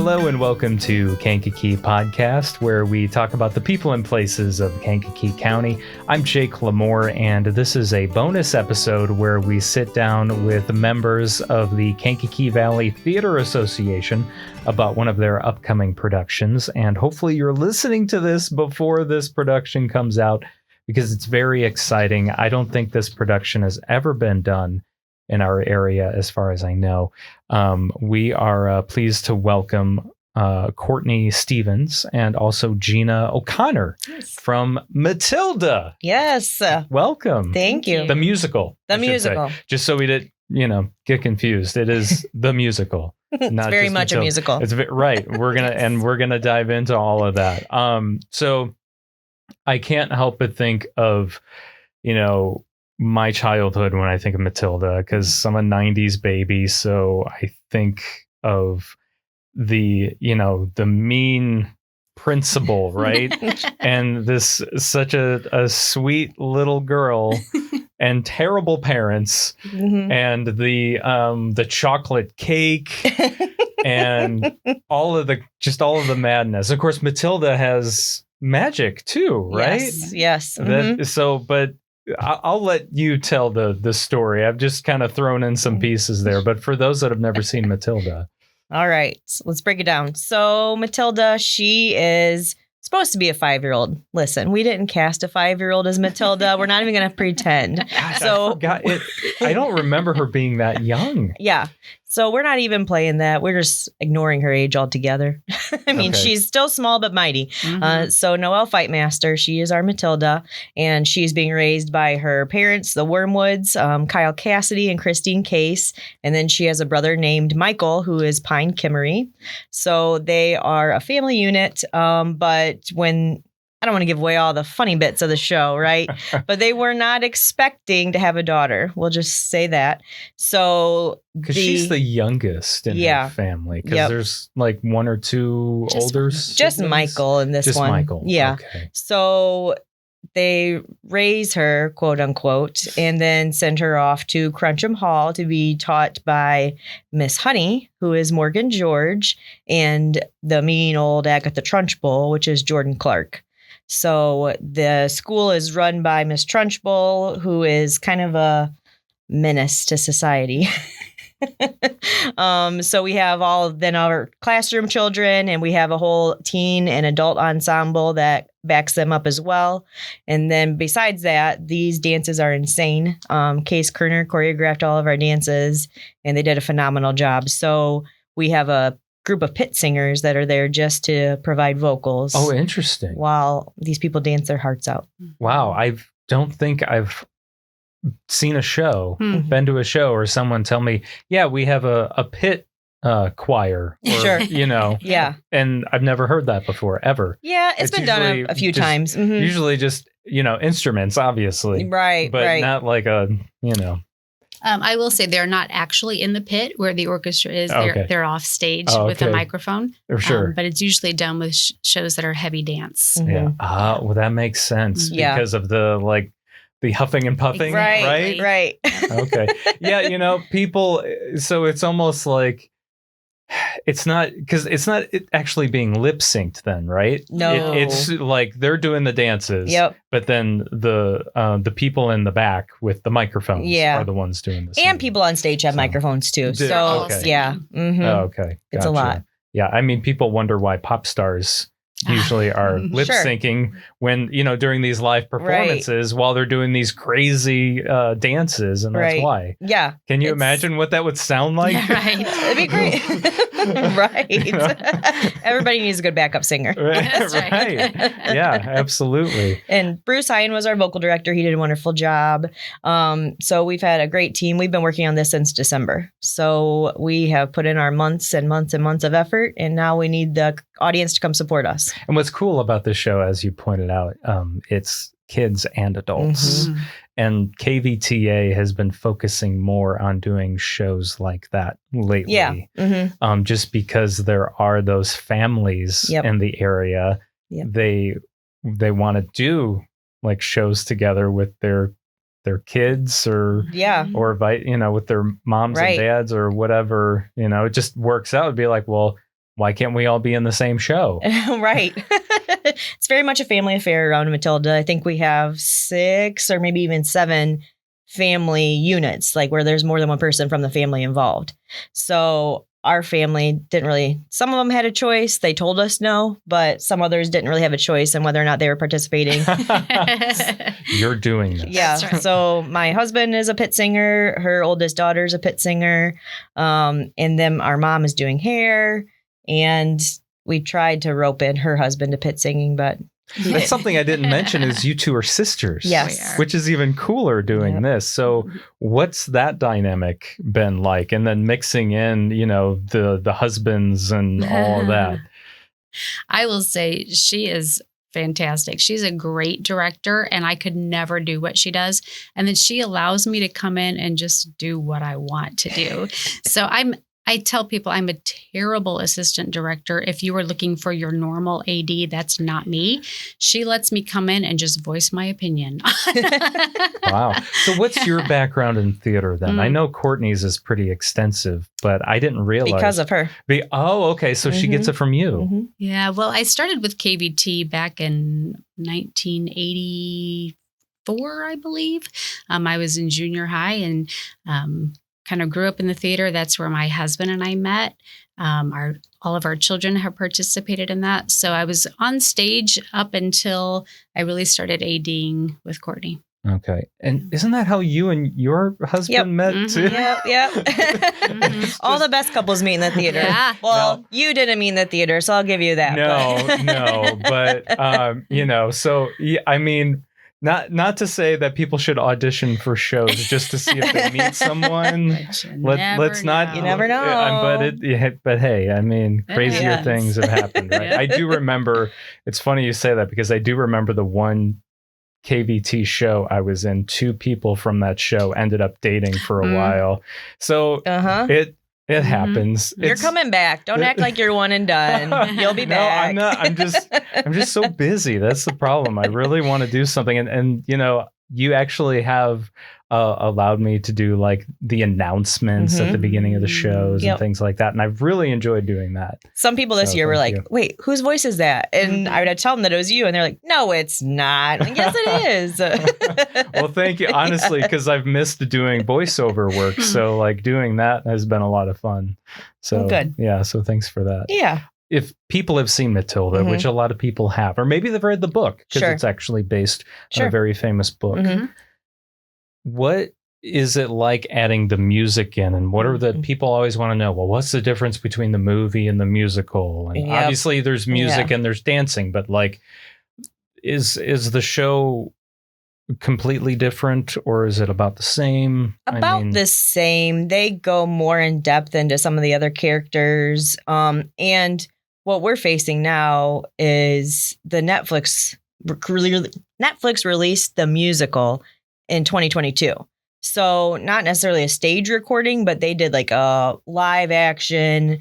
Hello and welcome to Kankakee Podcast, where we talk about the people and places of Kankakee County. I'm Jake LaMore, and this is a bonus episode where we sit down with members of the Kankakee Valley Theater Association about one of their upcoming productions. And hopefully you're listening to this before this production comes out, because it's very exciting. I don't think this production has ever been done in our area, as far as I know. We are pleased to welcome Courtney Stevens and also Gina O'Connor from Matilda. Yes. Welcome. Thank you. The musical. The musical. Just so we didn't, get confused. It is the musical. It's very much Matilda. A musical. It's right. We're gonna dive into all of that. So I can't help but think of, my childhood when I think of Matilda, because I'm a 90s baby. So I think of the mean principal, right? And this such a sweet little girl and terrible parents, and the chocolate cake and all of the madness. Of course, Matilda has magic too, right? Yes. But I'll let you tell the story. I've just kind of thrown in some pieces there. But for those that have never seen Matilda. All right, let's break it down. So Matilda, she is supposed to be a 5-year-old. Listen, we didn't cast a 5-year-old as Matilda. We're not even going to pretend. Gosh, I forgot it. I don't remember her being that young. Yeah. So we're not even playing that. We're just ignoring her age altogether. I mean, She's still small but mighty. So Noelle Fightmaster, she is our Matilda, and she's being raised by her parents, the Wormwoods, Kyle Cassidy and Christine Case. And then she has a brother named Michael, who is Pine Kimmery. So they are a family unit. But when... I don't want to give away all the funny bits of the show, right? But they were not expecting to have a daughter. We'll just say that. So because she's the youngest in her family. Because there's like one or two older siblings? Just Michael in this one. Just Michael. Yeah. Okay. So they raise her, quote unquote, and then send her off to Cruncham Hall to be taught by Miss Honey, who is Morgan George, and the mean old Agatha Trunchbull, which is Jordan Clark. So the school is run by Miss Trunchbull, who is kind of a menace to society. So we have all of then our classroom children, and we have a whole teen and adult ensemble that backs them up as well. And then besides that, these dances are insane. Case Kerner choreographed all of our dances, and they did a phenomenal job. So we have a group of pit singers that are there just to provide vocals. Oh, interesting. While these people dance their hearts out. Wow. I don't think I've seen a show, been to a show, or someone tell me, yeah, we have a pit choir. Or, sure. Yeah. And I've never heard that before, ever. Yeah, it's been done a few times. Usually just, instruments, obviously. Right, but right. not like a, I will say they're not actually in the pit where the orchestra is. Okay. They're off stage with a microphone. Sure. But it's usually done with shows that are heavy dance. Yeah. Well, that makes sense because of the huffing and puffing. Right. Okay. Yeah. People. So it's almost like it's not actually being lip synced then, right? No. It's like they're doing the dances. Yep. But then the people in the back with the microphones are the ones doing this. And people on stage have microphones too. So yeah. Mm-hmm. Oh, okay. Gotcha. It's a lot. Yeah. I mean, people wonder why pop stars usually are lip syncing when, during these live performances while they're doing these crazy dances. And that's why. Yeah. Can you imagine what that would sound like? Right. It'd be great. Right. Everybody needs a good backup singer. That's right. Yeah, absolutely. And Bruce Hine was our vocal director. He did a wonderful job. So we've had a great team. We've been working on this since December. So we have put in our months and months and months of effort, and now we need the audience to come support us. And what's cool about this show, as you pointed out, it's kids and adults. And KVTA has been focusing more on doing shows like that lately. Yeah. Just because there are those families in the area. They want to do like shows together with their kids or with their moms and dads or whatever. It just works out. It'd be like, well, why can't we all be in the same show? Right. It's very much a family affair around Matilda. I think we have 6 or maybe even 7 family units, like where there's more than one person from the family involved. So our family didn't really, some of them had a choice. They told us no, but some others didn't really have a choice on whether or not they were participating. You're doing this. Yeah. That's right. So my husband is a pit singer. Her oldest daughter's a pit singer. And then our mom is doing hair. And we tried to rope in her husband to pit singing, but That's something I didn't mention is you two are sisters. Yes. Which is even cooler doing this. So what's that dynamic been like? And then mixing in, the husbands and all of that. I will say she is fantastic. She's a great director, and I could never do what she does. And then she allows me to come in and just do what I want to do. So I tell people I'm a terrible assistant director. If you were looking for your normal AD, that's not me. She lets me come in and just voice my opinion. Wow. So what's your background in theater then? I know Courtney's is pretty extensive, but I didn't realize. because of her. Okay. So she gets it from you. Mm-hmm. Yeah, well, I started with KVT back in 1984, I believe. I was in junior high and kind of grew up in the theater. That's where my husband and I met. All of our children have participated in that. So I was on stage up until I really started ADing with Courtney. Okay. And isn't that how you and your husband met too? Yep. All the best couples meet in the theater. Yeah. Well, you didn't mean the theater, so I'll give you that. No. But, so yeah, I mean, not to say that people should audition for shows just to see if they meet someone. Let's not. You never know. But hey, I mean, crazier things have happened, right? Yeah. I do remember. It's funny you say that because I do remember the one KVT show I was in. 2 people from that show ended up dating for a while. So it happens. You're coming back. Don't act like you're one and done. You'll be back. No, I'm not. I'm just so busy. That's the problem. I really want to do something. And you actually have allowed me to do like the announcements at the beginning of the shows and things like that. And I've really enjoyed doing that. Some people this year were like, wait, whose voice is that? And I would tell them that it was you. And they're like, no, it's not. Like, yes, it is. Well, thank you. Honestly, because I've missed doing voiceover work. So like doing that has been a lot of fun. So good. Yeah. So thanks for that. Yeah. If people have seen Matilda, which a lot of people have, or maybe they've read the book because it's actually based on a very famous book. What is it like adding the music in? And what are the people always want to know? Well, what's the difference between the movie and the musical? And obviously there's music and there's dancing, but like, is the show completely different or is it about the same? The same. They go more in depth into some of the other characters. And what we're facing now is the Netflix released the musical in 2022. So not necessarily a stage recording, but they did like a live action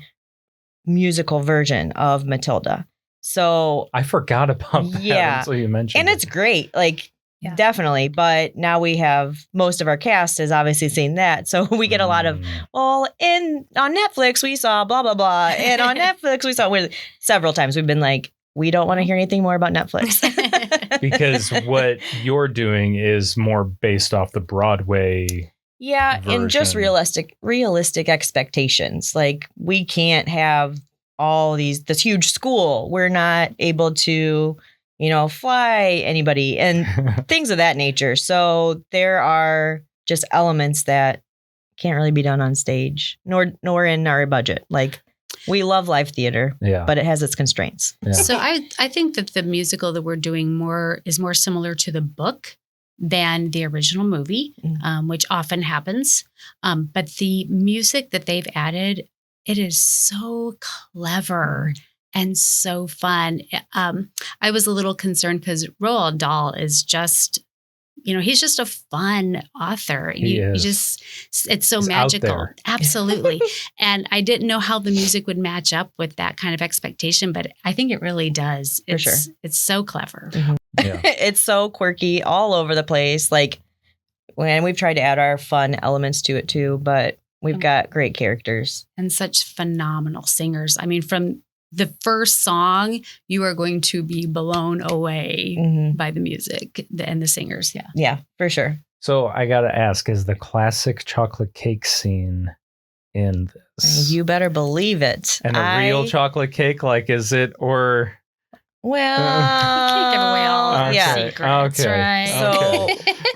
musical version of Matilda. So I forgot about that until you mentioned and it's great. Like, definitely. But now we have most of our cast has obviously seen that. So we get a lot of, on Netflix, we saw blah, blah, blah. And on Netflix, we saw several times we've been like, we don't want to hear anything more about Netflix. Because what you're doing is more based off the Broadway. Yeah. version. And just realistic expectations. Like we can't have this huge school. We're not able to, fly anybody and things of that nature. So there are just elements that can't really be done on stage, nor in our budget. Like we love live theater, but it has its constraints. Yeah. So I think that the musical that we're doing is more similar to the book than the original movie, which often happens. But the music that they've added, it is so clever and so fun. I was a little concerned because Roald Dahl is just, he's just a fun author. It's so magical. Absolutely. And I didn't know how the music would match up with that kind of expectation, but I think it really does. For sure. It's so clever. Yeah. It's so quirky all over the place. Like when we've tried to add our fun elements to it too, but We've got great characters. And such phenomenal singers. I mean, from the first song, you are going to be blown away by the music and the singers. Yeah. Yeah, for sure. So I got to ask, is the classic chocolate cake scene in this? You better believe it. And a real chocolate cake, like, is it, or... Well, can't give away all the secrets, right? So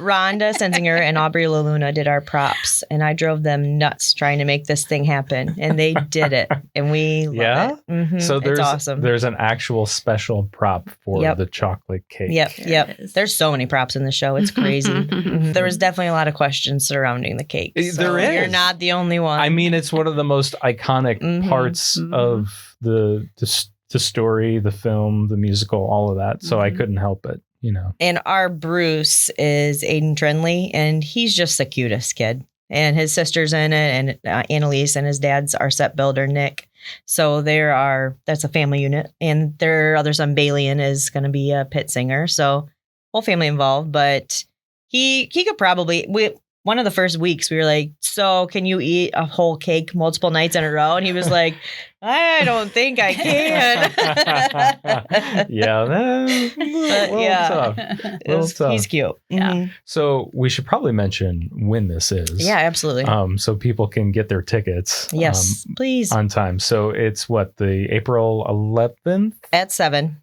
Rhonda Sensinger and Aubrey LaLuna did our props, and I drove them nuts trying to make this thing happen, and they did it, and we love it. Mm-hmm. So it's awesome. There's an actual special prop for the chocolate cake. Yep. There's so many props in the show. It's crazy. There was definitely a lot of questions surrounding the cake. So there is. You're not the only one. I mean, it's one of the most iconic parts of the story, the film, the musical, all of that. So I couldn't help it, you know. And our Bruce is Aiden Trenley, and he's just the cutest kid. And his sister's in it, and Annalise, and his dad's our set builder, Nick. So that's a family unit. And their other son, Balian, is going to be a pit singer. So whole family involved, but he could probably, one of the first weeks we were like, so can you eat a whole cake multiple nights in a row? And he was like, I don't think I can. Tough. He's cute. Yeah. So we should probably mention when this is. Yeah, absolutely. So people can get their tickets. Yes, please. On time. So it's the April 11th? At 7,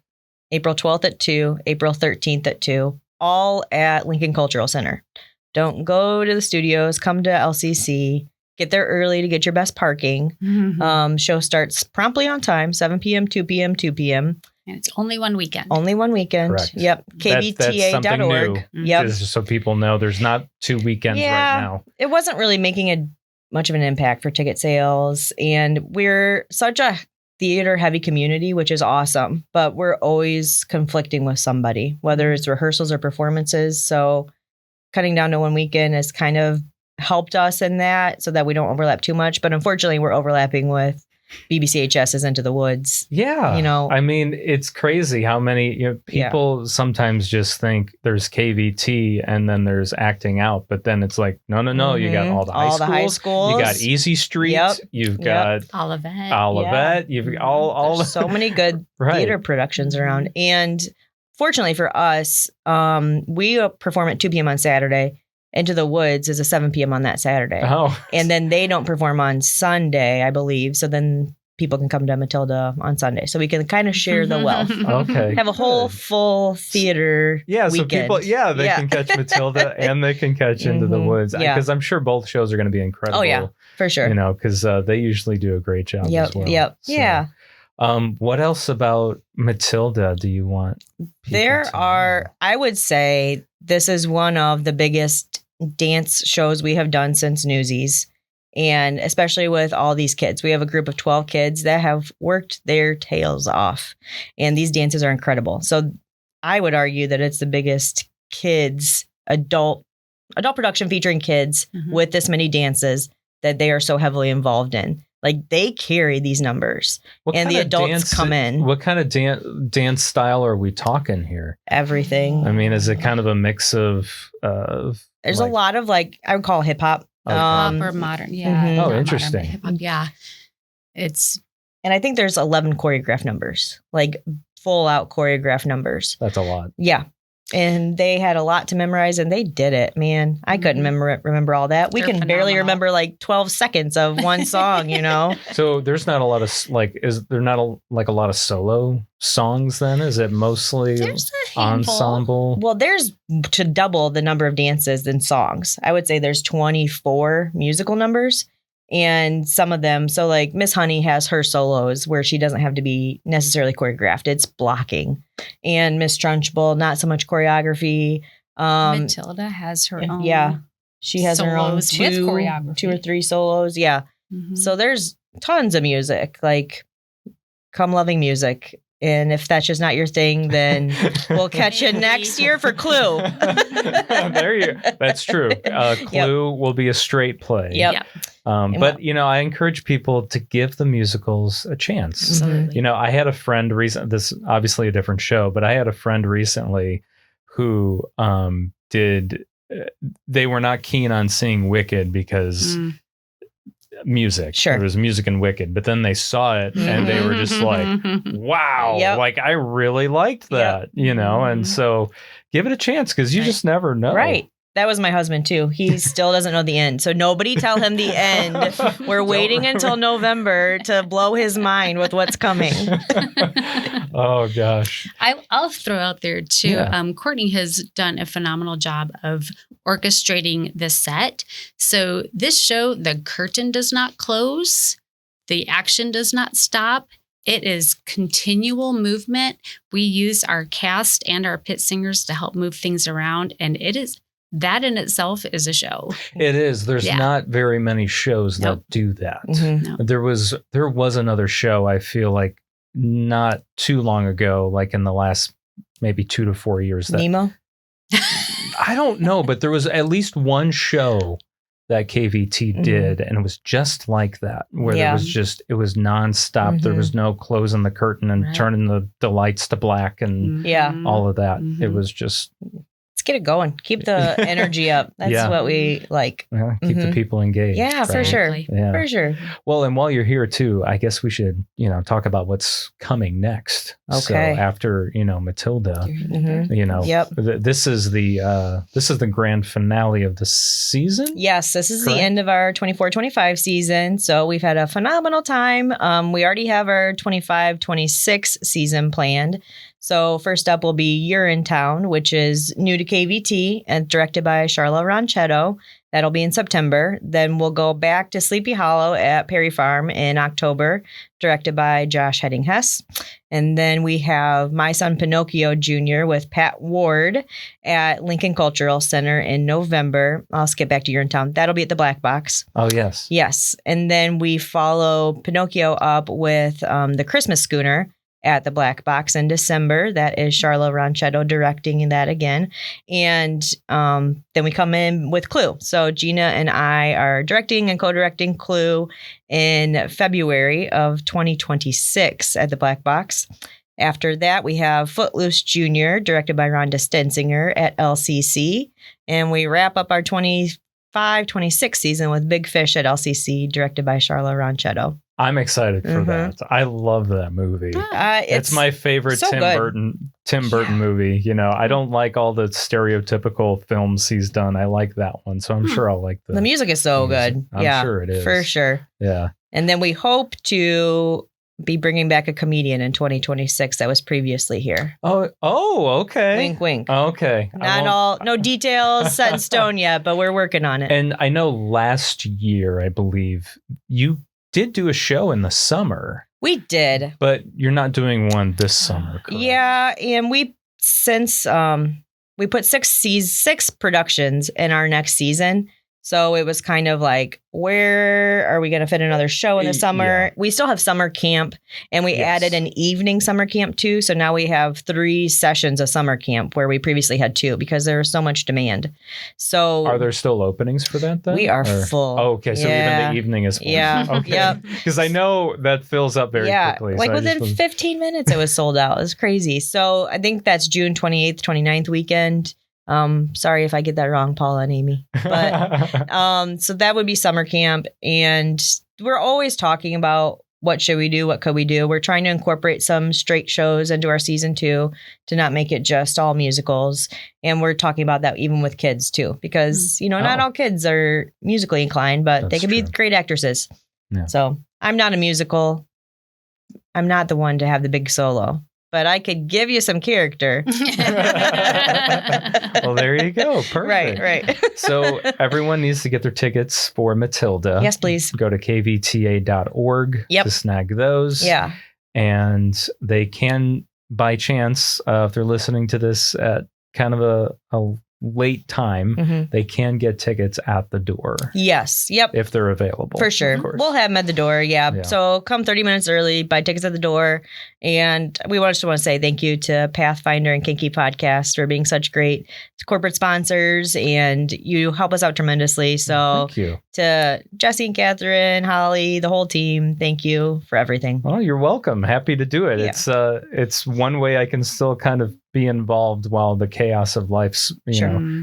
April 12th at 2, April 13th at 2, all at Lincoln Cultural Center. Don't go to the studios. Come to LCC. Get there early to get your best parking. Show starts promptly on time, 7 p.m., 2 p.m., 2 p.m. And it's only one weekend. Only one weekend. Correct. Yep. KVTA.org. Yep. Just so people know, there's not 2 weekends right now. It wasn't really making much of an impact for ticket sales. And we're such a theater-heavy community, which is awesome. But we're always conflicting with somebody, whether it's rehearsals or performances. So cutting down to one weekend has kind of helped us in that so that we don't overlap too much. But unfortunately, we're overlapping with BBCHS's Into the Woods. Yeah. I mean, it's crazy how many people sometimes just think there's KVT and then there's acting out. But then it's like, no. You got all the high schools. You got Easy Street. You've got Olivet. You've all so many good theater productions around. And fortunately for us, we perform at 2 p.m. on Saturday. Into the Woods is a 7 p.m. on that Saturday. Oh. And then they don't perform on Sunday, I believe. So then people can come to Matilda on Sunday. So we can kind of share the wealth. Okay. Have a whole full theater weekend. So people, they can catch Matilda and they can catch Into the Woods. Because I'm sure both shows are going to be incredible. Oh, yeah, for sure. You know, because they usually do a great job as well. Yep. So, yeah. What else about Matilda do you want? I would say this is one of the biggest dance shows we have done since Newsies. And especially with all these kids, we have a group of 12 kids that have worked their tails off. And these dances are incredible. So I would argue that it's the biggest adult production featuring kids with this many dances that they are so heavily involved in. Like, they carry these numbers, and the adults come in. What kind of dance style are we talking here? Everything. I mean, is it kind of a mix of there's a lot of, like, I would call hip-hop. Pop or modern. Yeah. Oh, interesting. Hip-hop, yeah. And I think there's 11 choreographed numbers, like full-out choreographed numbers. That's a lot. Yeah. And they had a lot to memorize, and they did it, man. I couldn't remember all that. They're can barely remember like 12 seconds of one song, you know? So there's not a lot of, is there not a lot of solo songs then? Is it mostly ensemble? Well, there's to double the number of dances than songs. I would say there's 24 musical numbers. And some of them, so like Miss Honey has her solos where she doesn't have to be necessarily choreographed. It's blocking. And Miss Trunchbull, not so much choreography. Matilda has her own. Yeah. She has her own two or three solos. Yeah. Mm-hmm. So there's tons of music, like Come Loving Music. And if that's just not your thing, then we'll catch you next year for Clue. That's true. Clue will be a straight play. Yep. But, I encourage people to give the musicals a chance. Absolutely. I had a friend this is obviously a different show, but I had a friend recently who they were not keen on seeing Wicked because music. Sure. There was music in Wicked, but then they saw it and they were just like, wow, like I really liked that, you know? And so give it a chance because you just never know. Right. That was my husband too. He still doesn't know the end. So nobody tell him the end. We're waiting until November to blow his mind with what's coming. Oh gosh. I'll throw out there too. Yeah. Courtney has done a phenomenal job of orchestrating the set. So this show, the curtain does not close. The action does not stop. It is continual movement. We use our cast and our pit singers to help move things around. And that in itself is a show. It is. There's not very many shows that do that. No. There was another show, I feel like not too long ago, like in the last maybe 2 to 4 years. Nemo? I don't know, but there was at least one show that KVT did, and it was just like that, where it was nonstop. There was no closing the curtain and turning the lights to black and all of that. It was just... Let's get it going. Keep the energy up. That's what we like. Yeah, keep the people engaged. Yeah, right? for sure. Yeah. For sure. Well, and while you're here too, I guess we should, talk about what's coming next. Okay. So after, Matilda, this is the grand finale of the season. Yes, this is the end of our 24-25 season. So we've had a phenomenal time. We already have our 25-26 season planned. So first up will be You're in Town, which is new to KVT and directed by Charla Ronchetto. That'll be in September. Then we'll go back to Sleepy Hollow at Perry Farm in October, directed by Josh Hedding-Hess. And then we have My Son Pinocchio Jr. with Pat Ward at Lincoln Cultural Center in November. I'll skip back to You're in Town. That'll be at the Black Box. Oh, yes. Yes. And then we follow Pinocchio up with The Christmas Schooner at the Black Box in December. That is Charla Ronchetto directing that again. And then we come in with Clue. So Gina and I are directing and co-directing Clue in February of 2026 at the Black Box. After that, we have Footloose Jr., directed by Rhonda Stenzinger at LCC. And we wrap up our 25-26 season with Big Fish at LCC, directed by Charla Ronchetto. I'm excited for that. I love that movie. It's my favorite so Tim Burton movie. I don't like all the stereotypical films he's done. I like that one, so I'm sure I'll like the music is so good. I'm sure it is. For sure. Yeah. And then we hope to be bringing back a comedian in 2026 that was previously here. Oh, okay. Wink, wink. Okay. No details set in stone yet, but we're working on it. And I know last year, I believe, you did do a show in the summer. We did. But you're not doing one this summer, correct? Yeah, and we put six productions in our next season. So it was kind of like, where are we going to fit another show in the summer? Yeah. We still have summer camp, and we added an evening summer camp too. So now we have 3 sessions of summer camp where we previously had 2 because there was so much demand. So are there still openings for that then? We are full. Oh, okay. So even the evening is full. Yeah. Okay. Yep. Because I know that fills up very quickly. Like within 15 minutes it was sold out. It was crazy. So I think that's June 28th, 29th weekend. Sorry if I get that wrong, Paula and Amy, but, so that would be summer camp. And we're always talking about what should we do? What could we do? We're trying to incorporate some straight shows into our season 2 to not make it just all musicals. And we're talking about that even with kids too, because, not all kids are musically inclined, but they can be great actresses. Yeah. So I'm not a musical. I'm not the one to have the big solo, but I could give you some character. Well, there you go. Perfect. Right. So everyone needs to get their tickets for Matilda. Yes, please. Go to kvta.org to snag those. Yeah. And they can, by chance, if they're listening to this at kind of a late time, they can get tickets at the door. Yes. Yep. If they're available. For sure. We'll have them at the door. Yeah. So come 30 minutes early, buy tickets at the door. And we just want to say thank you to Pathfinder and Kankakee Podcast for being such great corporate sponsors, and you help us out tremendously. So thank you to Jesse and Catherine, Holly, the whole team. Thank you for everything. Well, you're welcome. Happy to do it. Yeah. It's one way I can still kind of be involved while the chaos of life,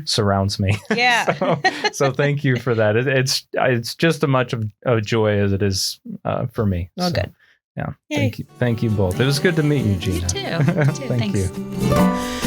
surrounds me. Yeah. so thank you for that. It's just as much of a joy as it is for me. Oh, good. Yeah. Yay. Thank you both. It was good to meet you, Gina. You too. Thank Thanks. you.